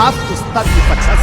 have to study success.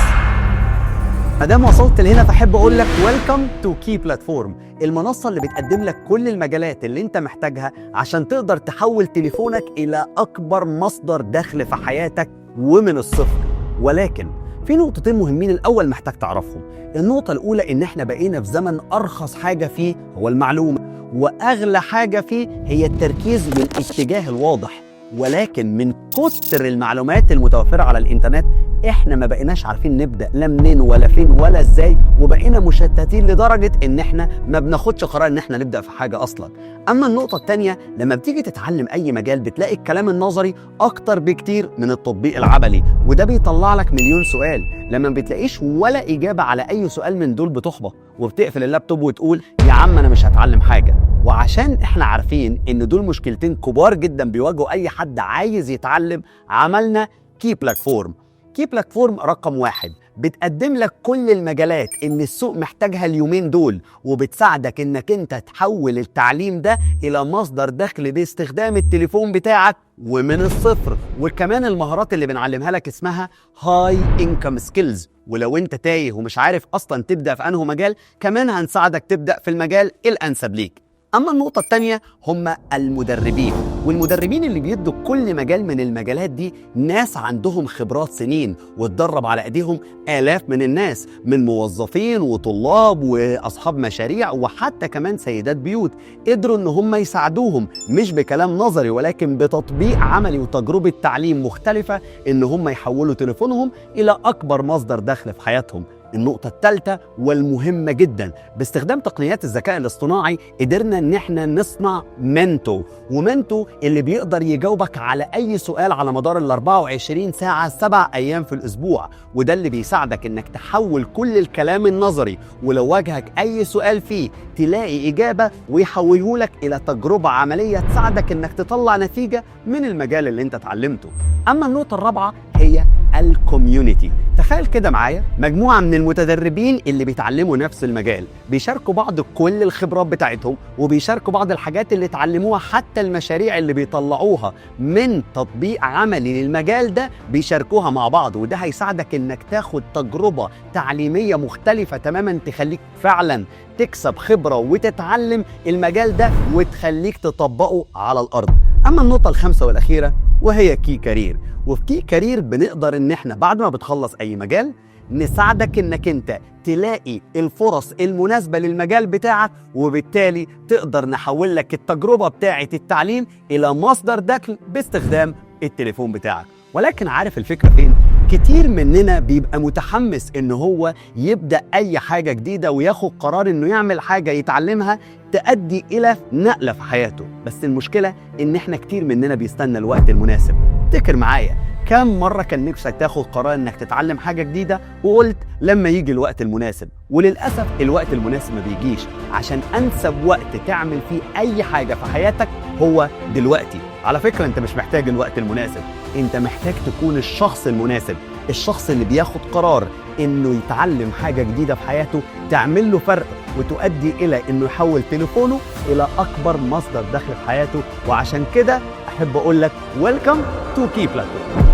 مادام وصلت لهنا فاحب اقول لك ويلكم تو كي بلاتفورم، المنصه اللي بتقدم لك كل المجالات اللي انت محتاجها عشان تقدر تحول تليفونك الى اكبر مصدر دخل في حياتك ومن الصفر. ولكن في نقطتين مهمين الاول محتاج تعرفهم. النقطه الاولى ان احنا بقينا في زمن ارخص حاجه فيه هو المعلومه، واغلى حاجه فيه هي التركيز والاتجاه الواضح. ولكن من كتر المعلومات المتوفرة على الإنترنت إحنا ما بقيناش عارفين نبدأ لا منين ولا فين ولا إزاي، وبقينا مشتتين لدرجة إن إحنا ما بناخدش قرار إن إحنا نبدأ في حاجة أصلاً. أما النقطة التانية، لما بتيجي تتعلم أي مجال بتلاقي الكلام النظري أكتر بكتير من التطبيق العملي، وده بيطلع لك مليون سؤال. لما بتلاقيش ولا إجابة على أي سؤال من دول بتحبط وبتقفل اللابتوب وتقول يا عم أنا مش هتعلم حاجة. وعشان احنا عارفين ان دول مشكلتين كبار جدا بيواجهوا اي حد عايز يتعلم، عملنا كي بلاتفورم. كي بلاتفورم رقم 1 بتقدم لك كل المجالات ان السوق محتاجها اليومين دول، وبتساعدك انك انت تحول التعليم ده الى مصدر دخل باستخدام التليفون بتاعك ومن الصفر. وكمان المهارات اللي بنعلمها لك اسمها هاي انكم سكيلز، ولو انت تايه ومش عارف اصلا تبدأ في انه مجال كمان هنساعدك تبدأ في المجال الانسب ليك. أما النقطة التانية هم المدربين، والمدربين اللي بيدوا كل مجال من المجالات دي ناس عندهم خبرات سنين واتدرب على ايديهم آلاف من الناس، من موظفين وطلاب وأصحاب مشاريع وحتى كمان سيدات بيوت، قدروا إن هم يساعدوهم مش بكلام نظري ولكن بتطبيق عملي وتجربة تعليم مختلفة إن هم يحولوا تليفونهم إلى أكبر مصدر دخل في حياتهم. النقطة الثالثة والمهمة جدا، باستخدام تقنيات الذكاء الاصطناعي قدرنا ان احنا نصنع منتو، ومنتو اللي بيقدر يجاوبك على اي سؤال على مدار ال 24 ساعة 7 ايام في الاسبوع، وده اللي بيساعدك انك تحول كل الكلام النظري ولو واجهك اي سؤال فيه تلاقي اجابة ويحوله لك الى تجربة عملية تساعدك انك تطلع نتيجة من المجال اللي انت اتعلمته. اما النقطة الرابعة هي الكوميونتي. تخيل كده معايا مجموعة من المتدربين اللي بيتعلموا نفس المجال، بيشاركوا بعض كل الخبرات بتاعتهم وبيشاركوا بعض الحاجات اللي اتعلموها، حتى المشاريع اللي بيطلعوها من تطبيق عملي للمجال ده بيشاركوها مع بعض، وده هيساعدك انك تاخد تجربة تعليمية مختلفة تماما تخليك فعلا تكسب خبرة وتتعلم المجال ده وتخليك تطبقه على الأرض. أما النقطة الخامسة والأخيرة وهي كي كارير، وفي كي كارير بنقدر ان احنا بعد ما بتخلص اي مجال نساعدك انك انت تلاقي الفرص المناسبة للمجال بتاعك، وبالتالي تقدر نحول لك التجربة بتاعة التعليم الى مصدر دخل باستخدام التليفون بتاعك. ولكن عارف الفكرة فين؟ كتير مننا بيبقى متحمس ان هو يبدأ اي حاجة جديدة وياخد قرار انه يعمل حاجة يتعلمها تؤدي الى نقلة في حياته، بس المشكلة ان احنا كتير مننا بيستنى الوقت المناسب. افتكر معايا كم مرة كان نفسك تاخد قرار انك تتعلم حاجة جديدة وقلت لما يجي الوقت المناسب، وللأسف الوقت المناسب ما بيجيش، عشان انسب وقت تعمل فيه اي حاجة في حياتك هو دلوقتي. على فكرة انت مش محتاج الوقت المناسب، انت محتاج تكون الشخص المناسب، الشخص اللي بياخد قرار انه يتعلم حاجة جديدة في حياته تعمل له فرق وتؤدي الى انه يحول تليفونه الى اكبر مصدر دخل في حياته. وعشان كده احب اقول لك ويلكم تو كي بلاتفورم.